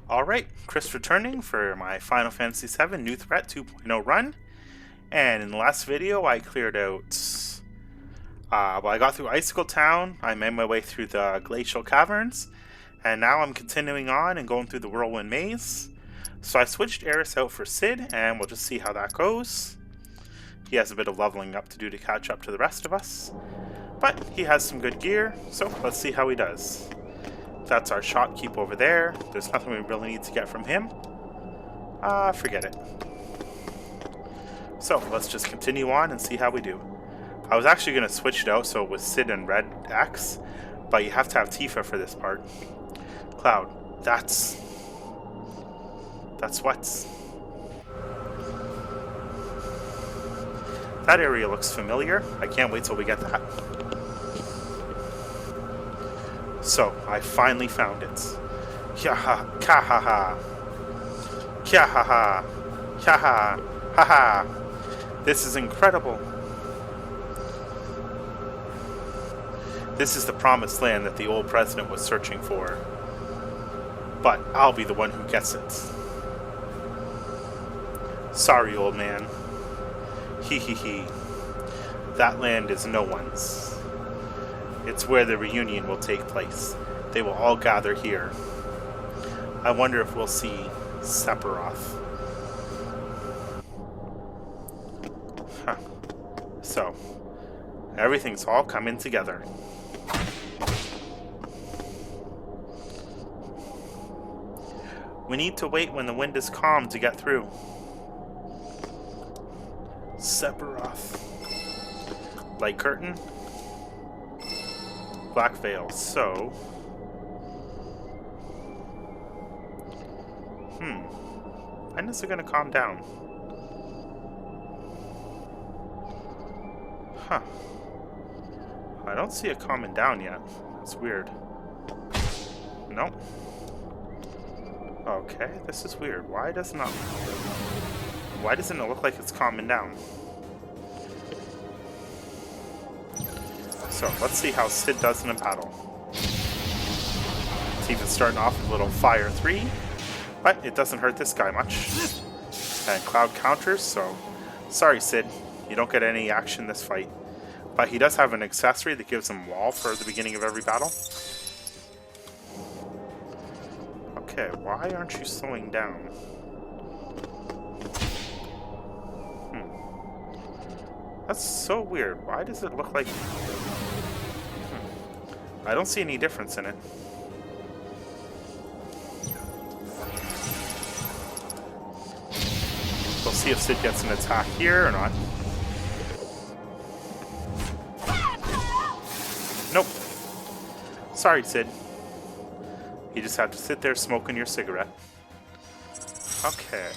Alright, Chris returning for my Final Fantasy VII New Threat 2.0 run. And in the last video I cleared out... I got through Icicle Town, I made my way through the Glacial Caverns, and now I'm continuing on and going through the Whirlwind Maze. So I switched Eris out for Cid, and we'll just see how that goes. He has a bit of leveling up to do to catch up to the rest of us. But he has some good gear, so let's see how he does. That's our shopkeep over there. There's nothing we really need to get from him. Forget it. So, let's just continue on and see how we do. I was actually going to switch it out so it was Cid and Red X, but you have to have Tifa for this part. Cloud, that's what? That area looks familiar. I can't wait till we get that. So, I finally found it. Kya-ha, ka-ha-ha. Kya-ha-ha. Kya-ha. Ha-ha. This is incredible. This is the promised land that the old president was searching for. But I'll be the one who gets it. Sorry, old man. Hee hee hee. That land is no one's. It's where the reunion will take place. They will all gather here. I wonder if we'll see Sephiroth. Huh. So, everything's all coming together. We need to wait when the wind is calm to get through. Sephiroth. Light curtain. Black veil. So... when is it going to calm down? Huh. I don't see it calming down yet. That's weird. Nope. Okay, this is weird. Why doesn't it look like it's calming down? So, let's see how Cid does in a battle. Tifa's starting off with a little Fire 3, but it doesn't hurt this guy much. And Cloud counters, so sorry Cid, you don't get any action this fight. But he does have an accessory that gives him wall for the beginning of every battle. Okay, why aren't you slowing down? That's so weird. Why does it look like... I don't see any difference in it. We'll see if Cid gets an attack here or not. Nope. Sorry, Cid. You just have to sit there smoking your cigarette. Okay.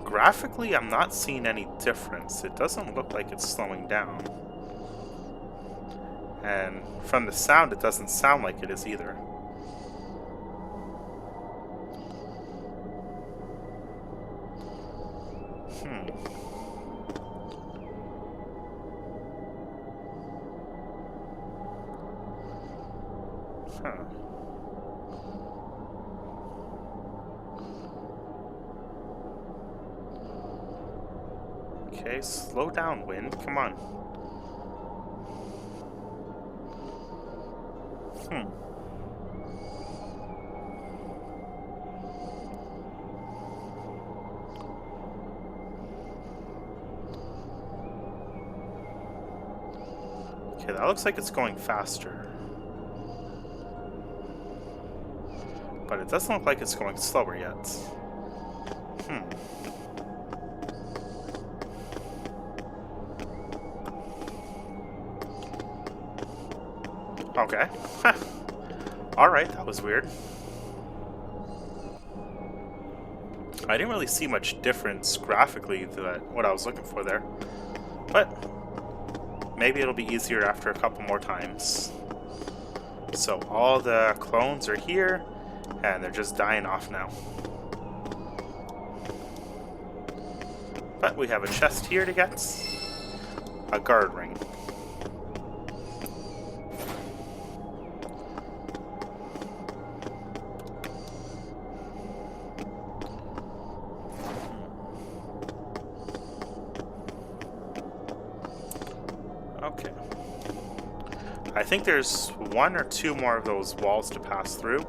Graphically, I'm not seeing any difference. It doesn't look like it's slowing down. And from the sound, it doesn't sound like it is either. Huh. Okay, slow down, wind. Come on. Okay, that looks like it's going faster. But it doesn't look like it's going slower yet. Okay. Alright, that was weird. I didn't really see much difference graphically to what I was looking for there. But maybe it'll be easier after a couple more times. So all the clones are here, and they're just dying off now. But we have a chest here to get. A guard ring. I think there's 1 or 2 more of those walls to pass through.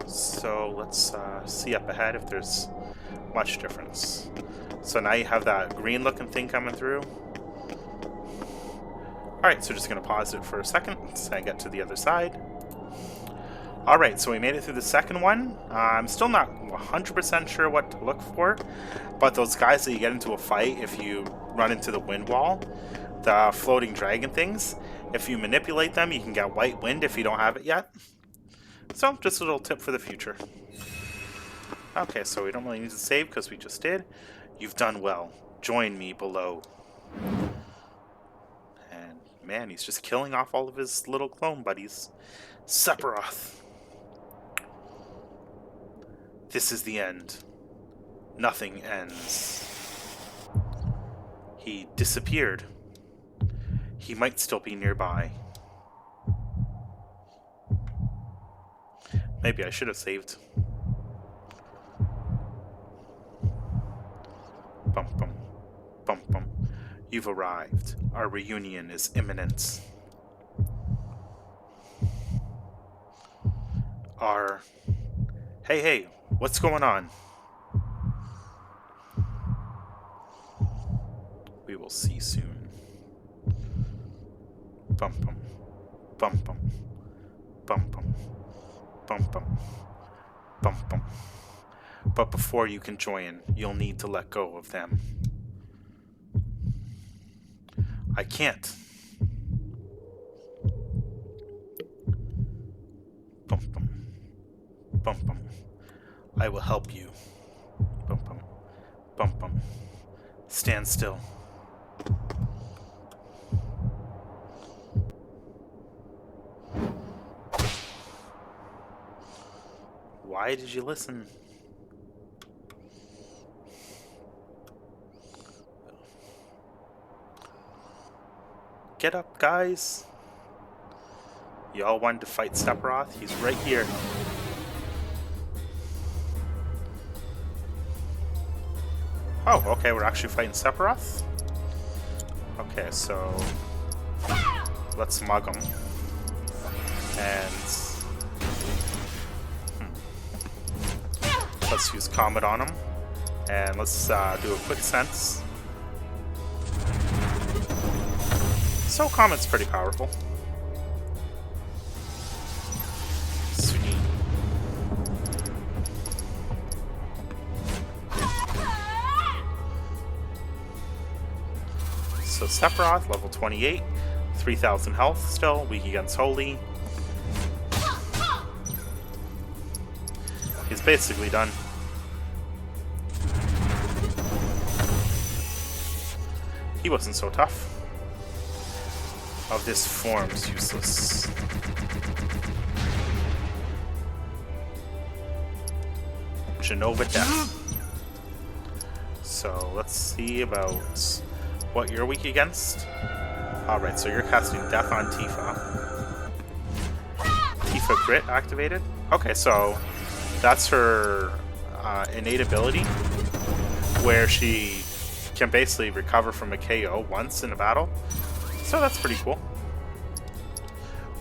So let's see up ahead if there's much difference. So now you have that green looking thing coming through. Alright, so just going to pause it for a second and get to the other side. Alright, so we made it through the second one. I'm still not 100% sure what to look for, but those guys that you get into a fight if you run into the wind wall, the floating dragon things, if you manipulate them, you can get white wind if you don't have it yet. So, just a little tip for the future. Okay, so we don't really need to save because we just did. You've done well. Join me below. And man, he's just killing off all of his little clone buddies. Sephiroth. This is the end. Nothing ends. He disappeared. He might still be nearby. Maybe I should have saved. Bum bum. Bum bum. You've arrived. Our reunion is imminent. Hey, what's going on? We will see soon. Bum bum. Bum bum. Bum bum. Bum bum. Bum bum. But before you can join, you'll need to let go of them. I can't. Bum bum. Bum bum. I will help you. Bum bum. Bum bum. Stand still. Why did you listen? Get up, guys. Y'all wanted to fight Sephiroth? He's right here. Oh, okay, we're actually fighting Sephiroth? Okay, so let's mug him. And let's use Comet on him. And let's do a quick sense. So Comet's pretty powerful. Sweet. So Sephiroth, level 28, 3,000 health still, weak against Holy. He's basically done. He wasn't so tough. Of this form's useless. Jenova DEATH. So let's see about what you're weak against. Alright, so you're casting Death on Tifa. Tifa Crit activated. Okay, so that's her innate ability where she can basically recover from a KO once in a battle. So that's pretty cool.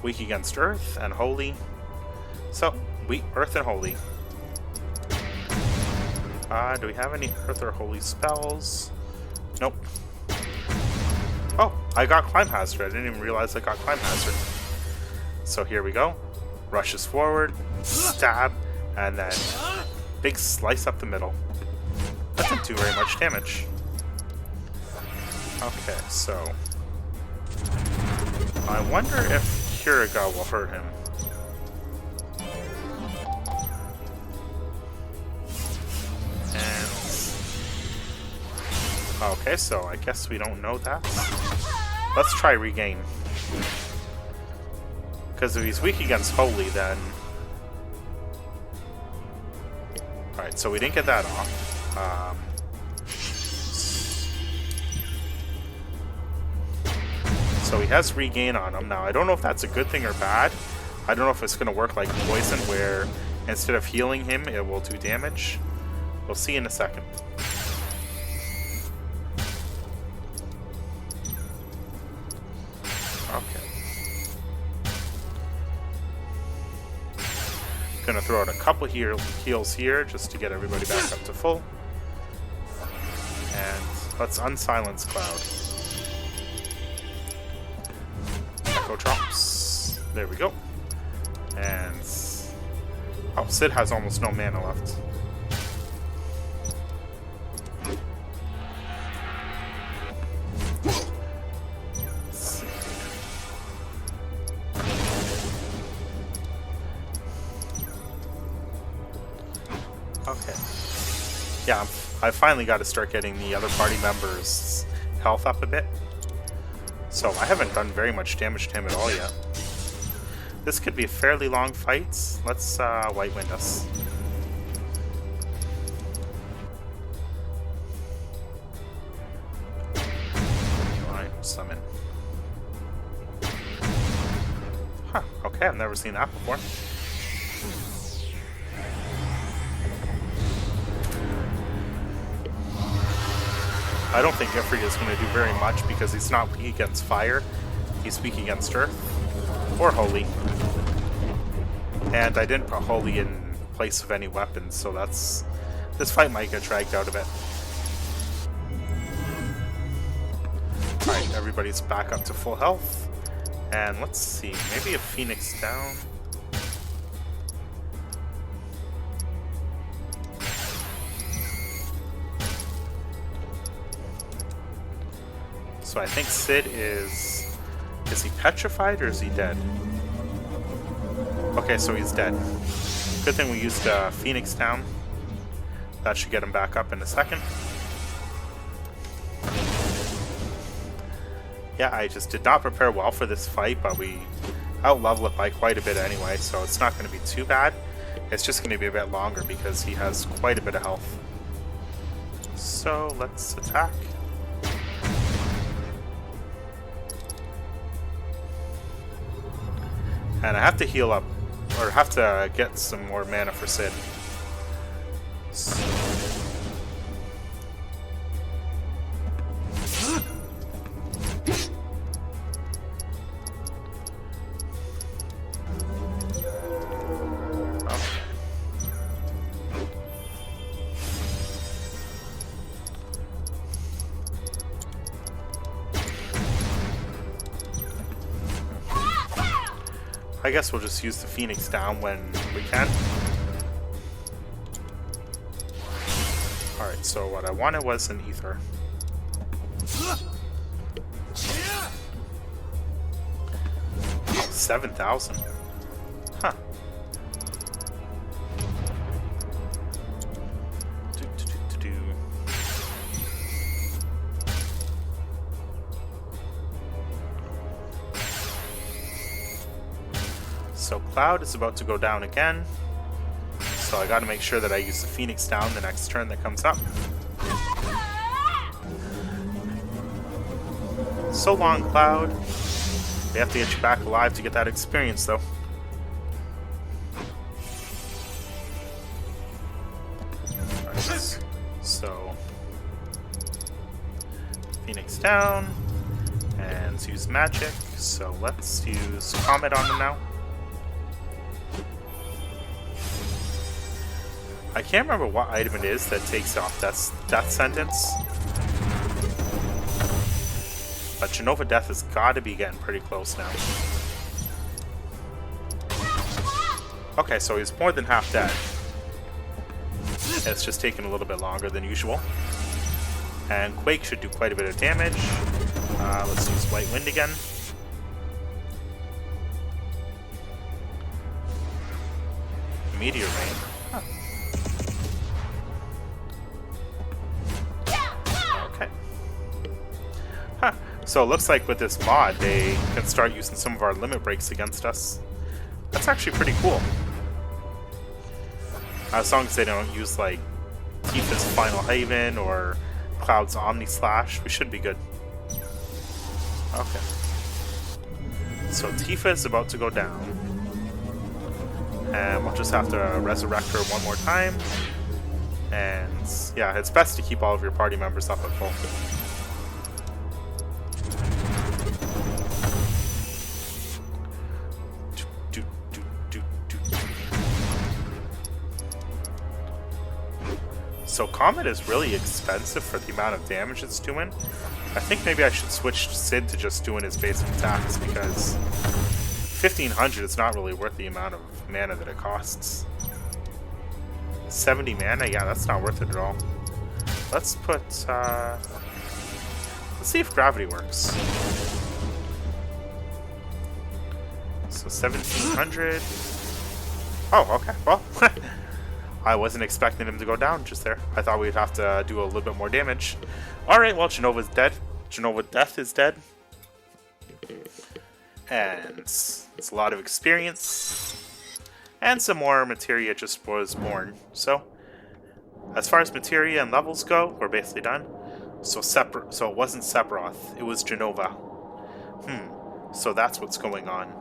Weak against Earth and Holy. So, weak Earth and Holy. Do we have any Earth or Holy spells? Nope. Oh, I got Climb Hazard. I didn't even realize I got Climb Hazard. So here we go. Rushes forward, stab, and then big slice up the middle. That didn't do very much damage. Okay, so I wonder if Kiriga will hurt him. And okay, so I guess we don't know that. Let's try Regain. Because if he's weak against Holy, then... Alright, so we didn't get that off. So he has Regain on him. Now, I don't know if that's a good thing or bad. I don't know if it's going to work like Poison, where instead of healing him, it will do damage. We'll see in a second. Gonna throw out a couple heals here just to get everybody back up to full. And let's unsilence Cloud. Echo drops. There we go. And oh, Sid has almost no mana left. Okay. Yeah, I finally got to start getting the other party members' health up a bit. So I haven't done very much damage to him at all yet. This could be a fairly long fight. Let's Whitewind us. Alright, summon. Huh, okay, I've never seen that before. I don't think Ifrit is going to do very much because he's not weak against fire. He's weak against earth. Or holy. And I didn't put holy in place of any weapons, so that's... this fight might get dragged out of it. Alright, everybody's back up to full health. And let's see, maybe a Phoenix down. So I think Sid is he petrified or is he dead? Okay, so he's dead. Good thing we used Phoenix down. That should get him back up in a second. Yeah, I just did not prepare well for this fight, but we out-level it by quite a bit anyway, so it's not going to be too bad. It's just going to be a bit longer because he has quite a bit of health. So let's attack. And I have to heal up, or have to get some more mana for Sid. So. I guess we'll just use the Phoenix down when we can. Alright, so what I wanted was an Ether. 7,000. Huh. So Cloud is about to go down again, so I gotta make sure that I use the Phoenix down the next turn that comes up. So long, Cloud. We have to get you back alive to get that experience, though. Right, so Phoenix down, and use magic, so let's use Comet on him now. I can't remember what item it is that takes off death sentence. But Jenova Death has got to be getting pretty close now. Okay, so he's more than half dead. It's just taking a little bit longer than usual. And Quake should do quite a bit of damage. Let's use White Wind again. Meteor rain. Huh. Okay. Huh. So it looks like with this mod, they can start using some of our limit breaks against us. That's actually pretty cool. As long as they don't use, like, Tifa's Final Haven or Cloud's Omni Slash, we should be good. Okay. So Tifa is about to go down. And we'll just have to resurrect her one more time. And yeah, it's best to keep all of your party members up at full. So Comet is really expensive for the amount of damage it's doing. I think maybe I should switch Sid to just doing his basic attacks, because 1500 is not really worth the amount of mana that it costs. 70 mana? Yeah, that's not worth it at all. Let's put, let's see if gravity works. So 1700. Oh, okay. Well, I wasn't expecting him to go down just there. I thought we'd have to do a little bit more damage. Alright, well, Jenova's dead. Jenova DEATH is dead. And it's a lot of experience. And some more Materia just was born. So, as far as Materia and levels go, we're basically done. So it wasn't Sephiroth, it was Jenova. So that's what's going on.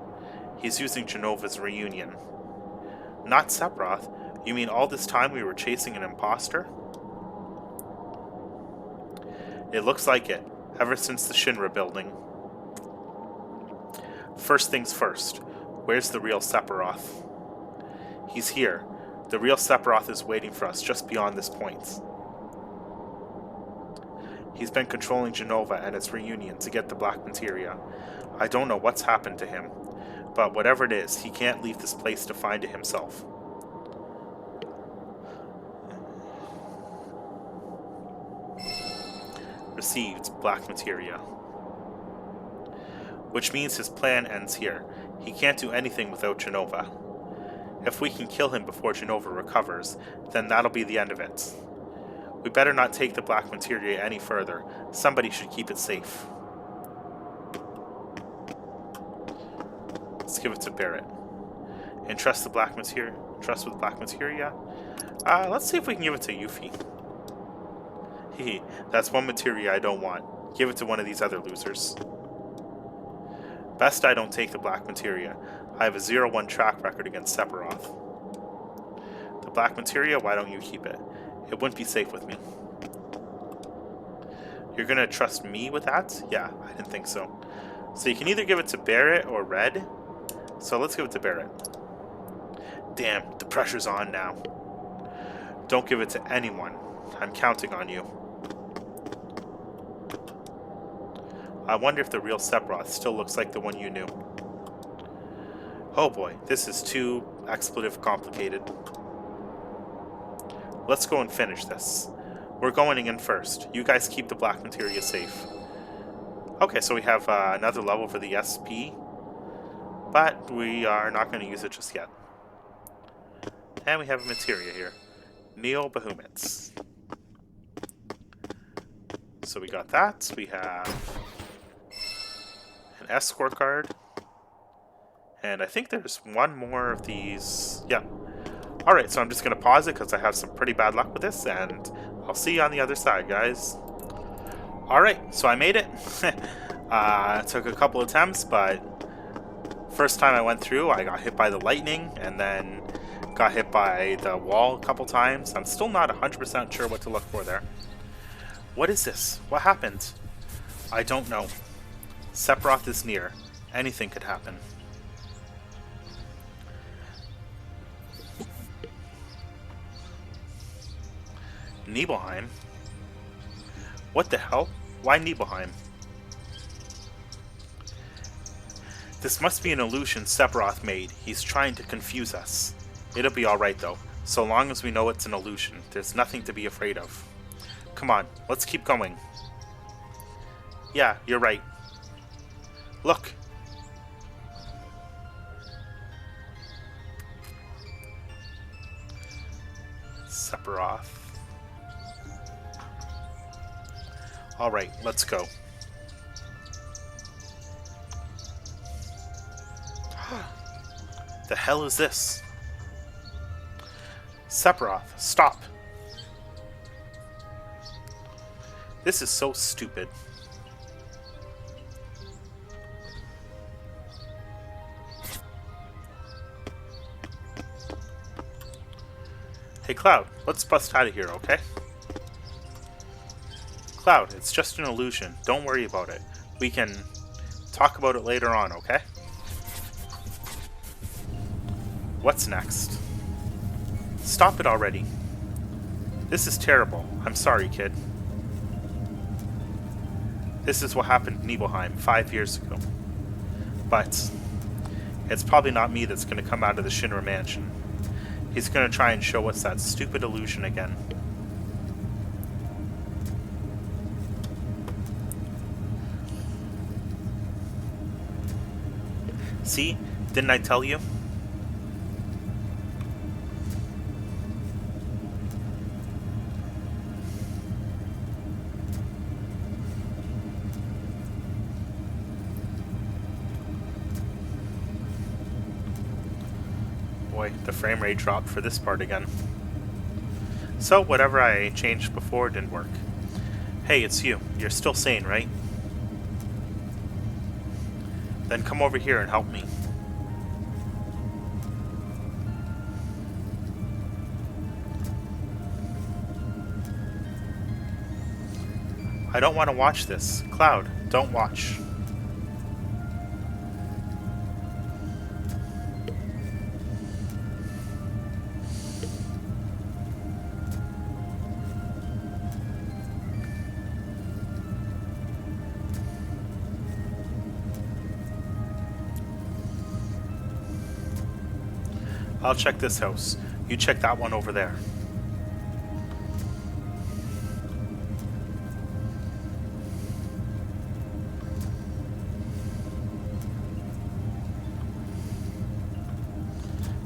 He's using Jenova's reunion. Not Sephiroth. You mean all this time we were chasing an imposter? It looks like it, ever since the Shinra building. First things first, where's the real Sephiroth? He's here. The real Sephiroth is waiting for us just beyond this point. He's been controlling Jenova and its reunion to get the Black Materia. I don't know what's happened to him, but whatever it is, he can't leave this place to find it himself. Received Black Materia. Which means his plan ends here. He can't do anything without Jenova. If we can kill him before Jenova recovers, then that'll be the end of it. We better not take the Black Materia any further. Somebody should keep it safe. Let's give it to Barret. Entrust the Black Materia. Trust with Black Materia. Let's see if we can give it to Yuffie. Hehe, that's one Materia I don't want. Give it to one of these other losers. Best I don't take the Black Materia. I have a 0-1 track record against Sephiroth. The Black Materia, why don't you keep it? It wouldn't be safe with me. You're gonna trust me with that? Yeah, I didn't think so. So you can either give it to Barret or Red. So let's give it to Barret. Damn, the pressure's on now. Don't give it to anyone. I'm counting on you. I wonder if the real Sephiroth still looks like the one you knew. Oh boy, this is too expletive complicated. Let's go and finish this. We're going in first. You guys keep the Black Materia safe. Okay, so we have another level for the SP, but we are not going to use it just yet. And we have a Materia here. Neo Bahumets. So we got that. We have an escort card. And I think there's one more of these. Yeah. Alright, so I'm just going to pause it because I have some pretty bad luck with this. And I'll see you on the other side, guys. Alright, so I made it. It took a couple attempts, but first time I went through, I got hit by the lightning. And then got hit by the wall a couple times. I'm still not 100% sure what to look for there. What is this? What happened? I don't know. Sephiroth is near. Anything could happen. Nibelheim? What the hell? Why Nibelheim? This must be an illusion Sephiroth made. He's trying to confuse us. It'll be alright though. So long as we know it's an illusion, there's nothing to be afraid of. Come on, let's keep going. Yeah, you're right. Look! Sephiroth. Alright, let's go. The hell is this? Sephiroth, stop! This is so stupid. Hey Cloud, let's bust out of here, okay? Cloud, it's just an illusion. Don't worry about it. We can talk about it later on, okay? What's next? Stop it already. This is terrible. I'm sorry, kid. This is what happened in Nibelheim 5 years ago. But it's probably not me that's going to come out of the Shinra mansion. He's going to try and show us that stupid illusion again. See? Didn't I tell you? Boy, the frame rate dropped for this part again. So, whatever I changed before didn't work. Hey, it's you. You're still sane, right? Then come over here and help me. I don't want to watch this. Cloud, don't watch. I'll check this house. You check that one over there.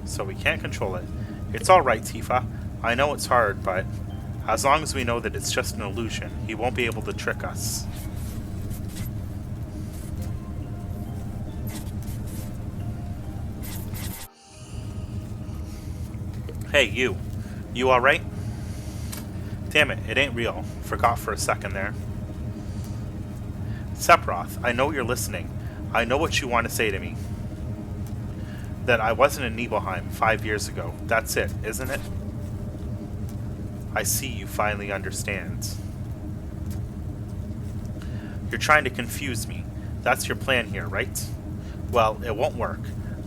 So we can't control it. It's alright, Tifa. I know it's hard, but as long as we know that it's just an illusion, he won't be able to trick us. Hey, you. You alright? Damn it, it ain't real. Forgot for a second there. Sephiroth, I know you're listening. I know what you want to say to me. That I wasn't in Nibelheim 5 years ago. That's it, isn't it? I see you finally understand. You're trying to confuse me. That's your plan here, right? Well, it won't work.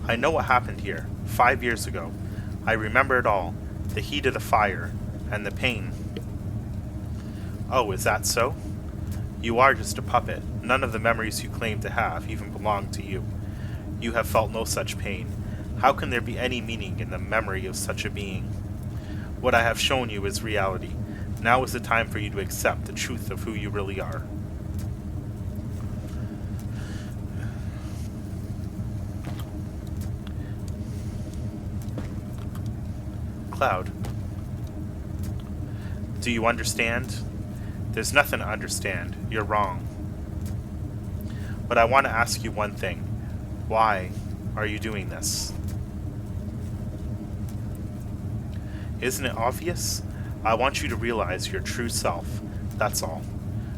I know what happened here 5 years ago. I remember it all. The heat of the fire, and the pain. Oh, is that so? You are just a puppet. None of the memories you claim to have even belong to you. You have felt no such pain. How can there be any meaning in the memory of such a being? What I have shown you is reality. Now is the time for you to accept the truth of who you really are. Cloud. Do you understand? There's nothing to understand. You're wrong. But I want to ask you one thing. Why are you doing this? Isn't it obvious? I want you to realize your true self. That's all.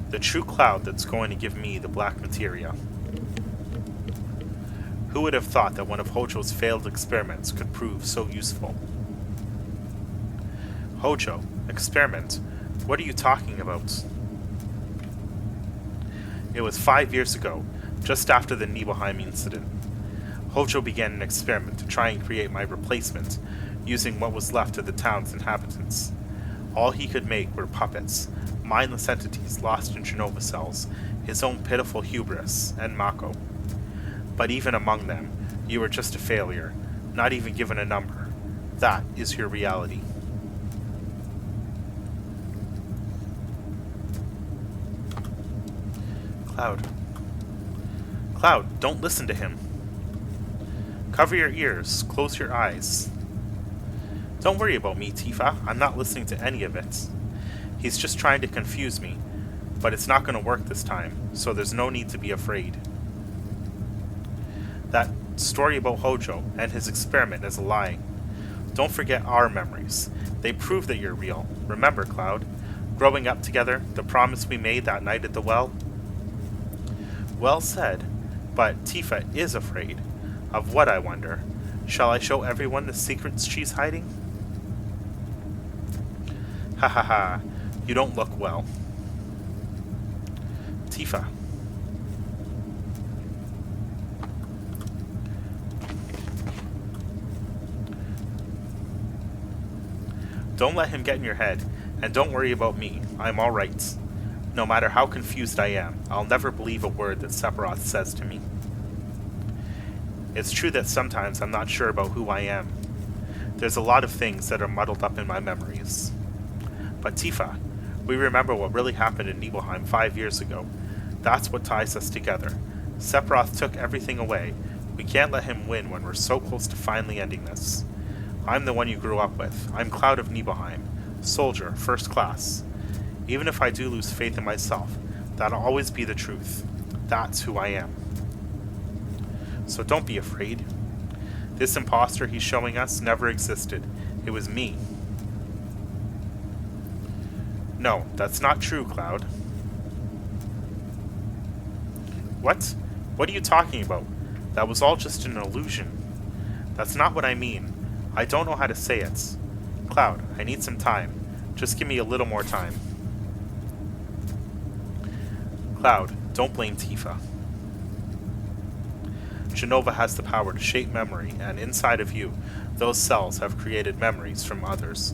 The true Cloud that's going to give me the Black Materia. Who would have thought that one of Hojo's failed experiments could prove so useful? Hojo, experiment? What are you talking about? It was 5 years ago, just after the Nibelheim incident. Hojo began an experiment to try and create my replacement, using what was left of the town's inhabitants. All he could make were puppets, mindless entities lost in Jenova cells, his own pitiful hubris, and Mako. But even among them, you were just a failure, not even given a number. That is your reality. Cloud. Cloud, don't listen to him. Cover your ears, close your eyes. Don't worry about me, Tifa. I'm not listening to any of it. He's just trying to confuse me, but it's not going to work this time, so there's no need to be afraid. That story about Hojo and his experiment is a lie. Don't forget our memories. They prove that you're real. Remember, Cloud, growing up together, the promise we made that night at the well? Well said, but Tifa is afraid. Of what, I wonder? Shall I show everyone the secrets she's hiding? Ha ha ha, you don't look well. Tifa. Don't let him get in your head, And don't worry about me, I'm alright. No matter how confused I am, I'll never believe a word that Sephiroth says to me. It's true that sometimes I'm not sure about who I am. There's a lot of things that are muddled up in my memories. But Tifa, we remember what really happened in Nibelheim 5 years ago. That's what ties us together. Sephiroth took everything away. We can't let him win when we're so close to finally ending this. I'm the one you grew up with. I'm Cloud of Nibelheim. Soldier, first class. Even if I do lose faith in myself, that'll always be the truth. That's who I am. So don't be afraid. This imposter he's showing us never existed. It was me. No, that's not true, Cloud. What? What are you talking about? That was all just an illusion. That's not what I mean. I don't know how to say it. Cloud, I need some time. Just give me a little more time. Cloud, don't blame Tifa. Jenova has the power to shape memory, and inside of you, those cells have created memories from others.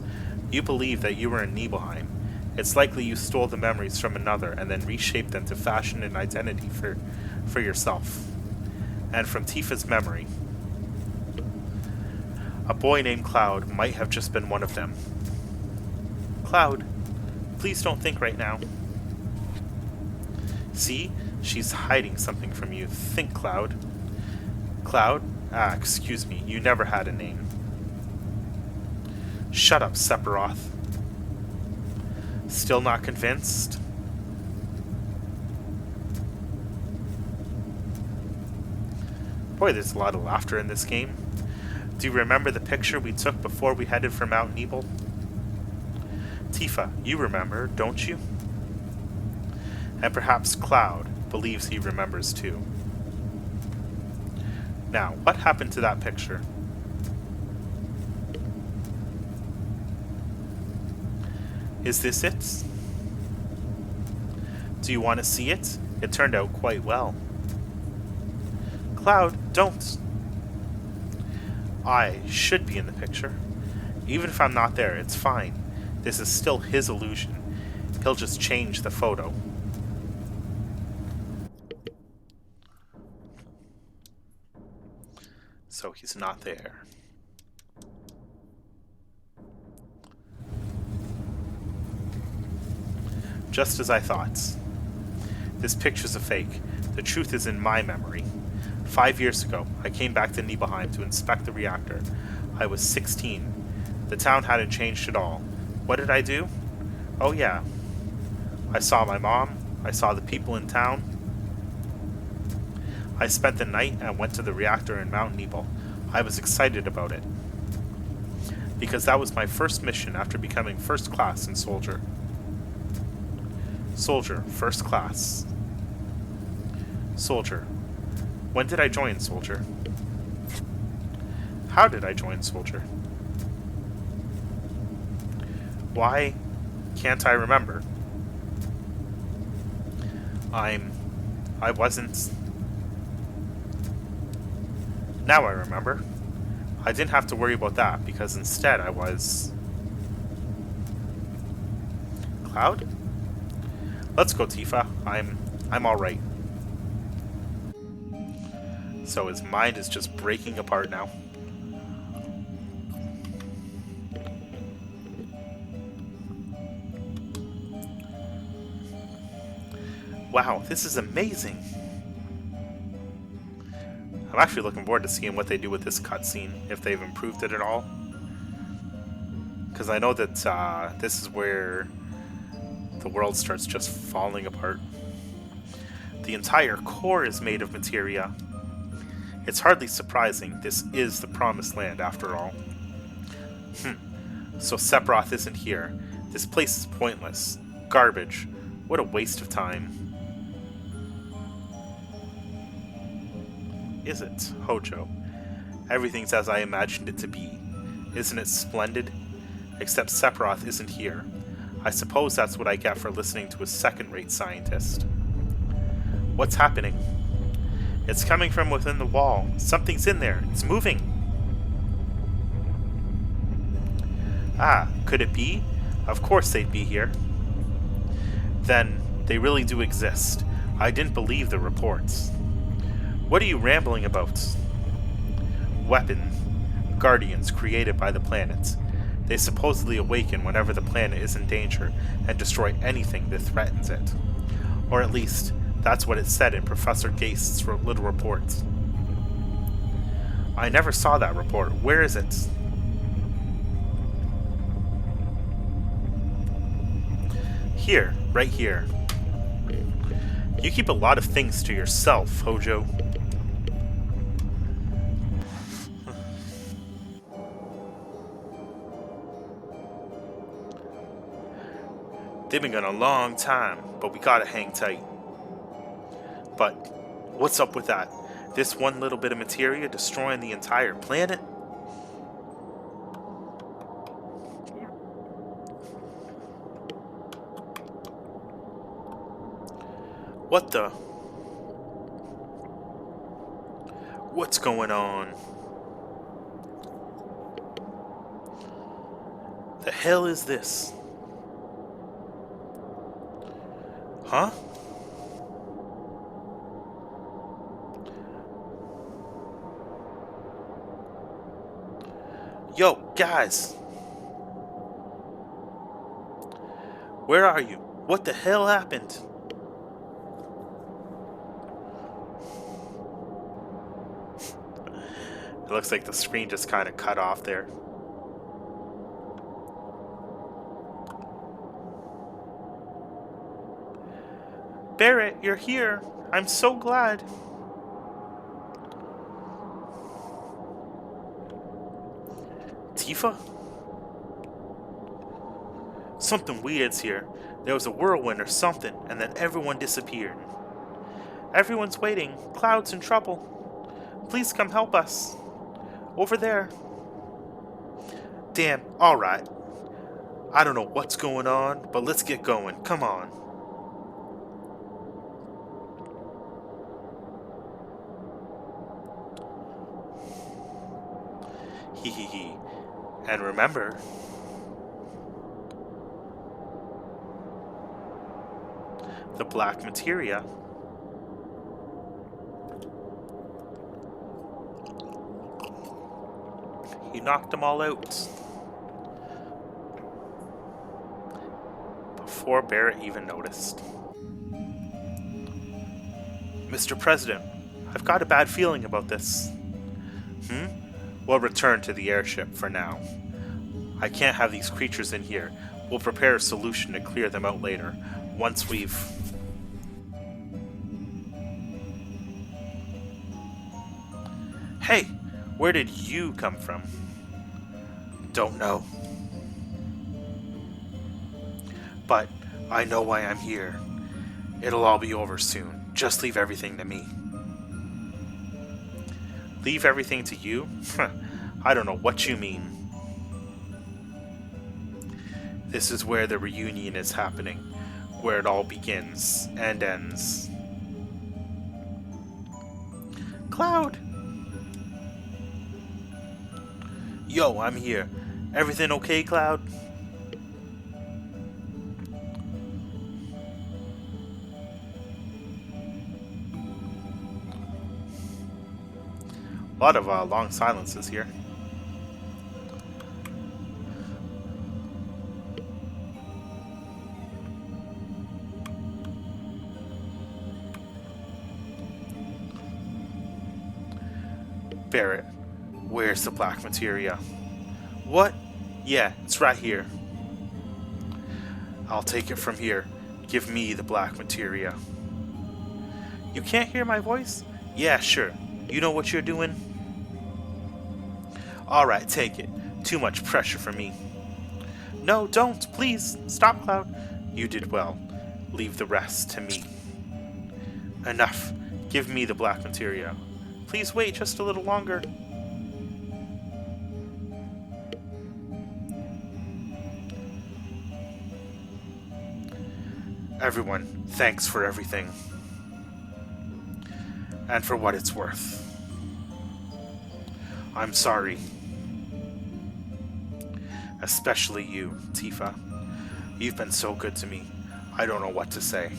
You believe that you were in Nibelheim. It's likely you stole the memories from another and then reshaped them to fashion an identity for yourself. And from Tifa's memory, a boy named Cloud might have just been one of them. Cloud, please don't think right now. See? She's hiding something from you. Think, Cloud. Cloud? Excuse me. You never had a name. Shut up, Sephiroth. Still not convinced? Boy, there's a lot of laughter in this game. Do you remember the picture we took before we headed for Mount Nebel? Tifa, you remember, don't you? And perhaps Cloud believes he remembers too. Now, what happened to that picture? Is this it? Do you want to see it? It turned out quite well. Cloud, don't! I should be in the picture. Even if I'm not there, it's fine. This is still his illusion. He'll just change the photo. So he's not there. Just as I thought. This picture's a fake. The truth is in my memory. 5 years ago, I came back to Nibelheim to inspect the reactor. I was 16. The town hadn't changed at all. What did I do? Oh yeah. I saw my mom. I saw the people in town. I spent the night and went to the reactor in Mount Nebel. I was excited about it. Because that was my first mission after becoming first class in Soldier. Soldier, first class. Soldier. When did I join Soldier? How did I join Soldier? Why can't I remember? I wasn't... Now I remember. I didn't have to worry about that because instead I was... Cloud? Let's go, Tifa. I'm alright. So his mind is just breaking apart now. Wow, this is amazing. I'm actually looking forward to seeing what they do with this cutscene, if they've improved it at all. Because I know that this is where the world starts just falling apart. The entire core is made of materia. It's hardly surprising. This is the promised land, after all. So Sephiroth isn't here. This place is pointless. Garbage. What a waste of time. Is it, Hojo? Everything's as I imagined it to be. Isn't it splendid? Except Sephiroth isn't here. I suppose that's what I get for listening to a second-rate scientist. What's happening? It's coming from within the wall. Something's in there. It's moving. Ah, could it be? Of course they'd be here. Then, they really do exist. I didn't believe the reports. What are you rambling about? Weapon. Guardians created by the planet. They supposedly awaken whenever the planet is in danger and destroy anything that threatens it. Or at least, that's what it said in Professor Geist's little report. I never saw that report. Where is it? Here, right here. You keep a lot of things to yourself, Hojo. They've been gone a long time, but we gotta hang tight. But what's up with that? This one little bit of materia destroying the entire planet? What the? What's going on? The hell is this? Huh? Yo, guys! Where are you? What the hell happened? It looks like the screen just kind of cut off there. Barret, you're here. I'm so glad. Tifa? Something weird's here. There was a whirlwind or something, and then everyone disappeared. Everyone's waiting. Cloud's in trouble. Please come help us. Over there. Damn, alright. I don't know what's going on, but let's get going. Come on. Hee hee hee. And remember, the Black Materia. He knocked them all out before Barret even noticed. Mr. President, I've got a bad feeling about this. We'll return to the airship for now. I can't have these creatures in here. We'll prepare a solution to clear them out later, once we've... Hey! Where did you come from? Don't know. But I know why I'm here. It'll all be over soon. Just leave everything to me. Leave everything to you? I don't know what you mean. This is where the reunion is happening, where it all begins and ends. Cloud! Yo, I'm here. Everything okay, Cloud? A lot of long silences here. Barret, where's the Black Materia? What? Yeah, it's right here. I'll take it from here. Give me the Black Materia. You can't hear my voice? Yeah, sure. You know what you're doing? Alright, take it. Too much pressure for me. No, don't. Please. Stop, Cloud. You did well. Leave the rest to me. Enough. Give me the Black Materia. Please wait just a little longer. Everyone, thanks for everything. And for what it's worth. I'm sorry. Especially you, Tifa. You've been so good to me. I don't know what to say.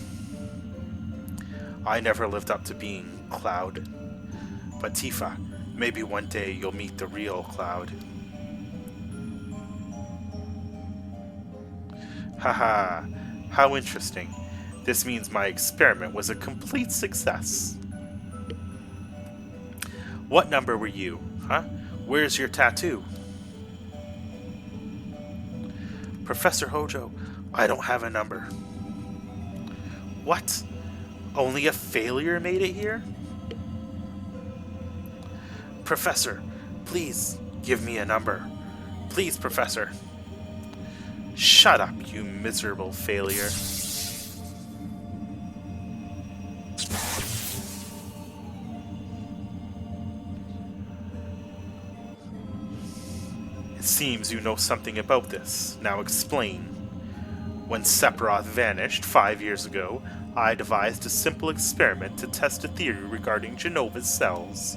I never lived up to being Cloud. But Tifa, maybe one day you'll meet the real Cloud. Haha, how interesting. This means my experiment was a complete success. What number were you, huh? Where's your tattoo? Professor Hojo, I don't have a number. What? Only a failure made it here? Professor, please give me a number. Please, Professor. Shut up, you miserable failure. It seems you know something about this. Now explain. When Sephiroth vanished 5 years ago, I devised a simple experiment to test a theory regarding Jenova's cells.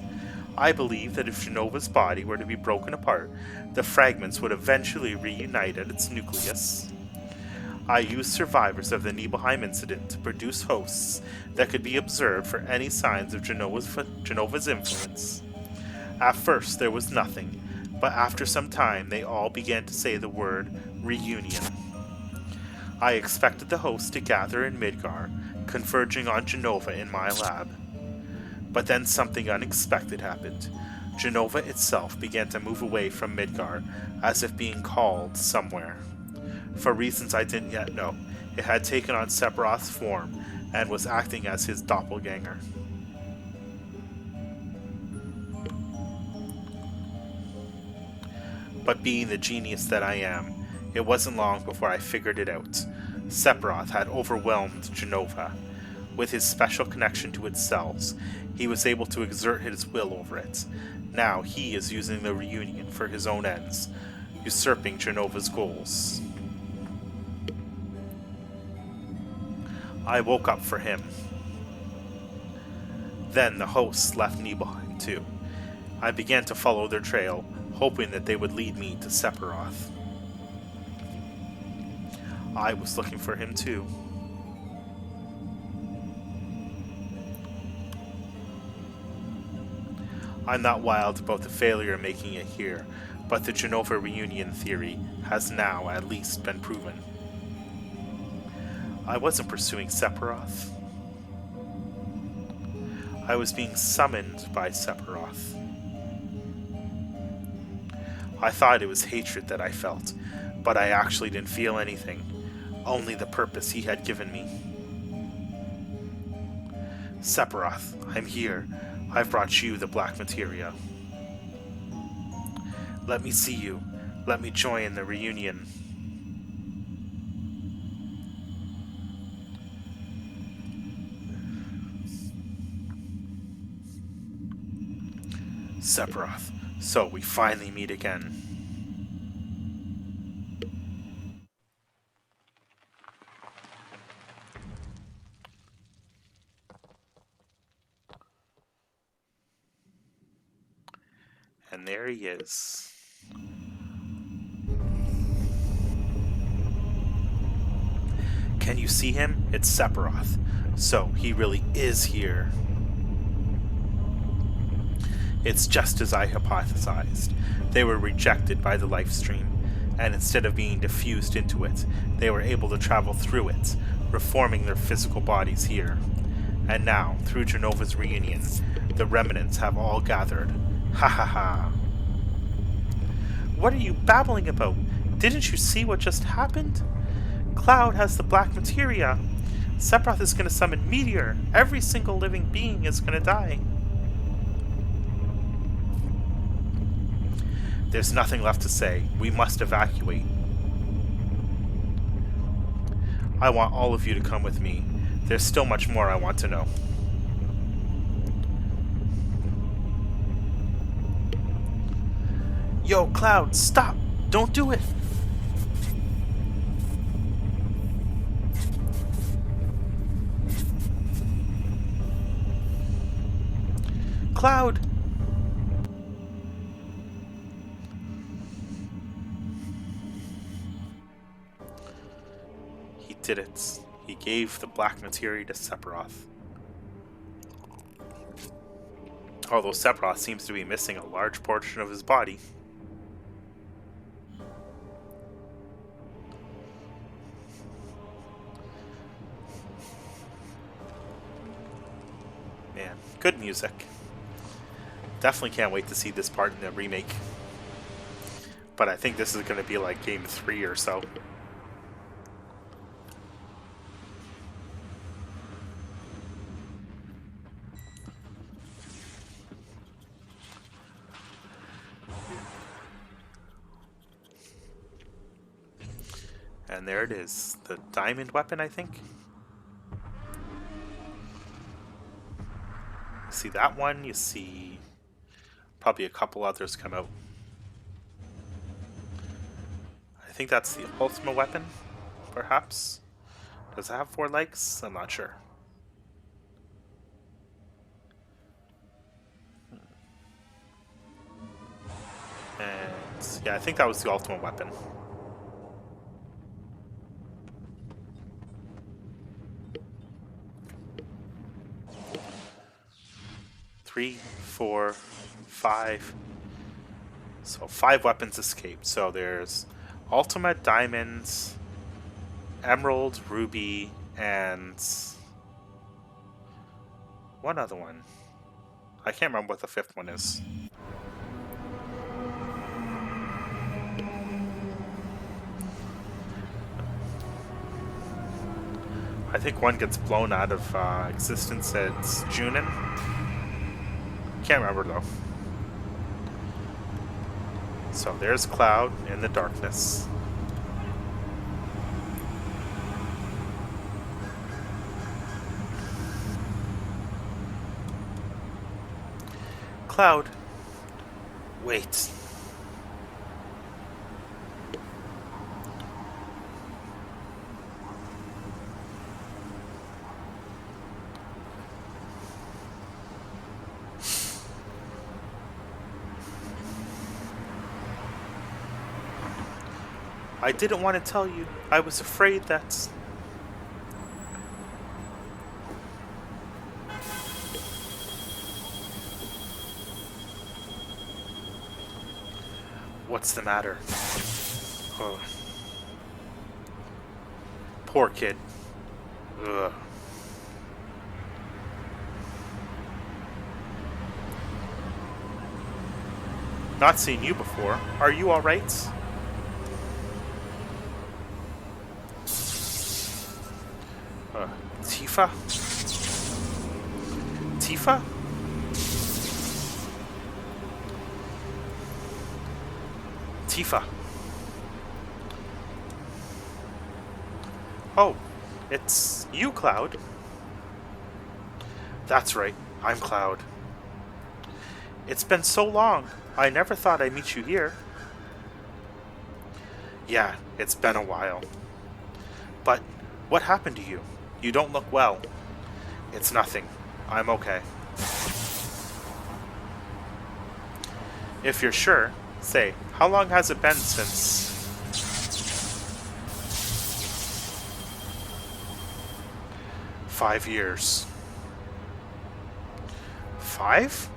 I believe that if Jenova's body were to be broken apart, the fragments would eventually reunite at its nucleus. I used survivors of the Nibelheim incident to produce hosts that could be observed for any signs of Jenova's influence. At first there was nothing, but after some time they all began to say the word reunion. I expected the hosts to gather in Midgar, converging on Jenova in my lab. But then something unexpected happened. Jenova itself began to move away from Midgar, as if being called somewhere. For reasons I didn't yet know, it had taken on Sephiroth's form and was acting as his doppelganger. But being the genius that I am, it wasn't long before I figured it out. Sephiroth had overwhelmed Jenova. With his special connection to its cells, he was able to exert his will over it. Now he is using the reunion for his own ends, usurping Jenova's goals. I woke up for him. Then the hosts left Nibelheim too. I began to follow their trail, hoping that they would lead me to Sephiroth. I was looking for him too. I'm not wild about the failure of making it here, but the Jenova reunion theory has now at least been proven. I wasn't pursuing Sephiroth. I was being summoned by Sephiroth. I thought it was hatred that I felt, but I actually didn't feel anything, only the purpose he had given me. Sephiroth, I'm here. I've brought you the Black Materia. Let me see you. Let me join the reunion. Sephiroth, so we finally meet again. And there he is. Can you see him? It's Sephiroth. So he really is here. It's just as I hypothesized. They were rejected by the life stream, and instead of being diffused into it, they were able to travel through it, reforming their physical bodies here. And now, through Jenova's reunion, the remnants have all gathered. Ha ha ha. What are you babbling about? Didn't you see what just happened? Cloud has the Black Materia. Sephiroth is going to summon Meteor. Every single living being is going to die. There's nothing left to say. We must evacuate. I want all of you to come with me. There's still much more I want to know. Yo, Cloud, stop! Don't do it! Cloud! did it. He gave the Black Materia to Sephiroth. Although Sephiroth seems to be missing a large portion of his body. Man, good music. Definitely can't wait to see this part in the remake. But I think this is going to be like game 3 or so. And there it is. The diamond weapon, I think. See that one, you see probably a couple others come out. I think that's the ultimate weapon, perhaps. Does it have 4 legs? I'm not sure. And yeah, I think that was the ultimate weapon. Three, 4, 5. So 5 weapons escaped. So there's ultimate, diamonds, emerald, ruby, and one other one. I can't remember what the 5th one is. I think one gets blown out of existence. It's Junin. Can't remember though. So there's Cloud in the darkness. Cloud. Wait. I didn't want to tell you. I was afraid that... What's the matter? Oh. Poor kid. Ugh. Not seen you before. Are you alright? Tifa? Tifa? Tifa. Oh, it's you, Cloud. That's right, I'm Cloud. It's been so long. I never thought I'd meet you here. Yeah, it's been a while. But what happened to you? You don't look well. It's nothing. I'm okay. If you're sure, say, how long has it been since... "5 years. 5?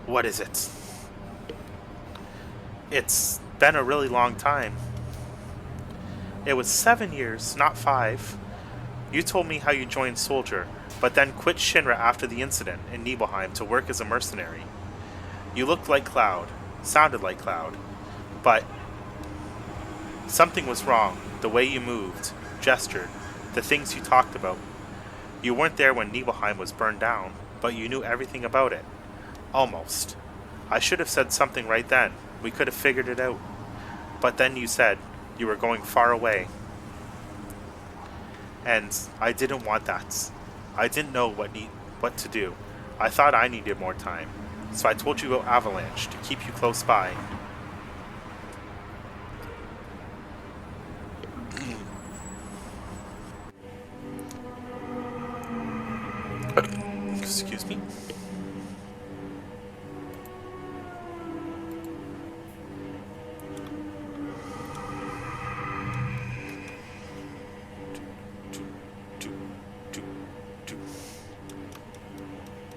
What is it? It's been a really long time. It was 7 years, not 5. You told me how you joined Soldier, but then quit Shinra after the incident in Nibelheim to work as a mercenary. You looked like Cloud, sounded like Cloud, but something was wrong. The way you moved, gestured, the things you talked about. You weren't there when Nibelheim was burned down, but you knew everything about it. Almost. I should have said something right then. We could have figured it out. But then you said you were going far away. And I didn't want that. I didn't know what to do. I thought I needed more time. So I told you about Avalanche to keep you close by. Excuse me.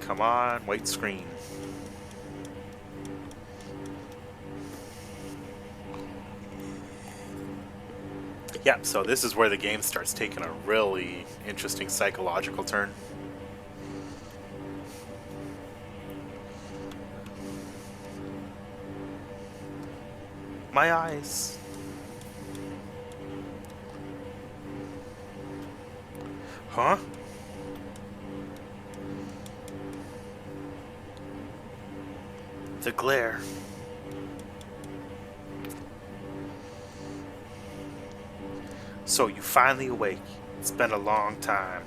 come on, white screen. Yep, so this is where the game starts taking a really interesting psychological turn. My eyes. Huh? The glare. So you finally awake. It's been a long time.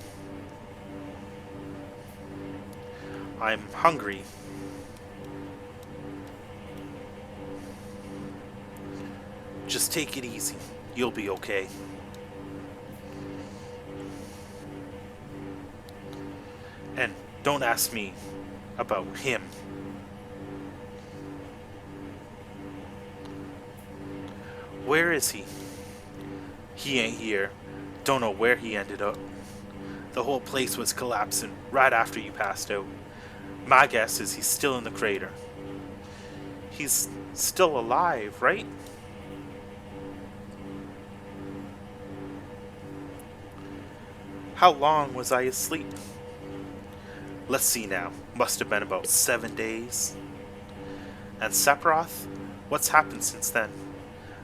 I'm hungry. Just take it easy. You'll be okay. And don't ask me about him. Where is he? He ain't here. Don't know where he ended up. The whole place was collapsing right after you passed out. My guess is he's still in the crater. He's still alive, right? How long was I asleep? Let's see now. Must have been about 7 days. And Sephiroth? What's happened since then?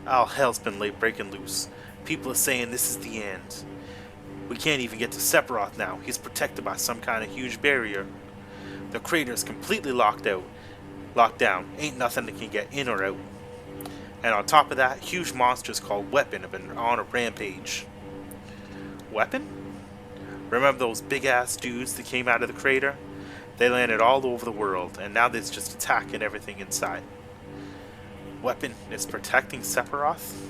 All hell's been breaking loose. People are saying this is the end. We can't even get to Sephiroth now. He's protected by some kind of huge barrier. The crater is completely locked down. Ain't nothing that can get in or out. And on top of that, huge monsters called Weapon have been on a rampage. Weapon? Remember those big-ass dudes that came out of the crater? They landed all over the world, and now they're just attacking everything inside. Weapon is protecting Sephiroth?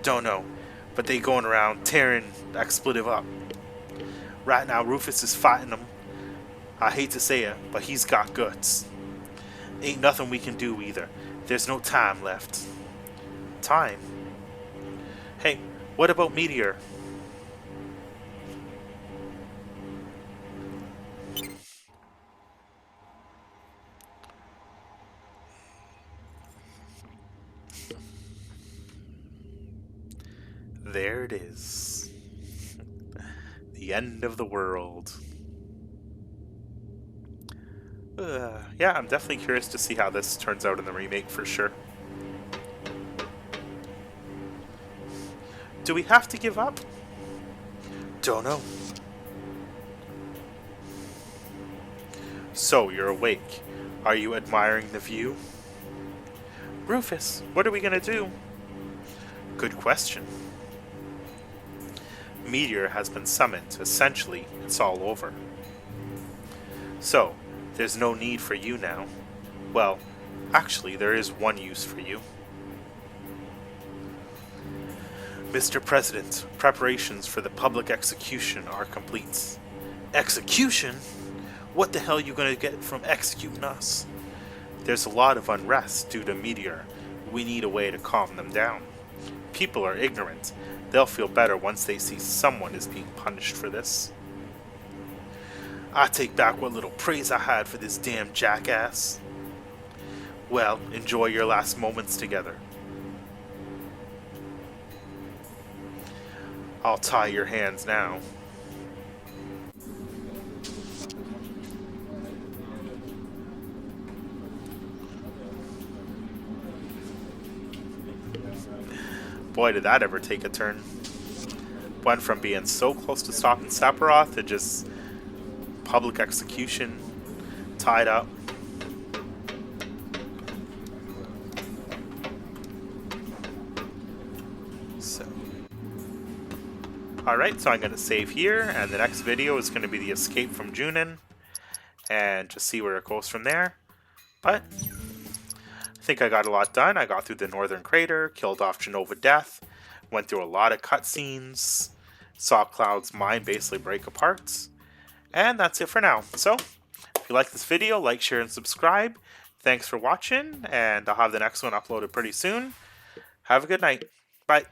Don't know, but they going around tearing expletive up. Right now, Rufus is fighting them. I hate to say it, but he's got guts. Ain't nothing we can do either. There's no time left. Time? Hey, what about Meteor? There it is. The end of the world. Yeah, I'm definitely curious to see how this turns out in the remake for sure. Do we have to give up? Don't know. So, you're awake. Are you admiring the view? Rufus, what are we gonna do? Good question. Meteor has been summoned. Essentially, it's all over. So, there's no need for you now. Well, actually, there is one use for you. Mr. President, preparations for the public execution are complete. Execution? What the hell are you going to get from executing us? There's a lot of unrest due to Meteor. We need a way to calm them down. People are ignorant. They'll feel better once they see someone is being punished for this. I take back what little praise I had for this damn jackass. Well, enjoy your last moments together. I'll tie your hands now. Boy, did that ever take a turn. Went from being so close to stopping Sephiroth to just public execution, tied up. So, alright, so I'm going to save here, and the next video is going to be the escape from Junin, and just see where it goes from there. But I think I got a lot done. I got through the northern crater, killed off Jenova DEATH, went through a lot of cutscenes, saw Cloud's mind basically break apart, and that's it for now. So, if you like this video, like, share, and subscribe. Thanks for watching, and I'll have the next one uploaded pretty soon. Have a good night. Bye.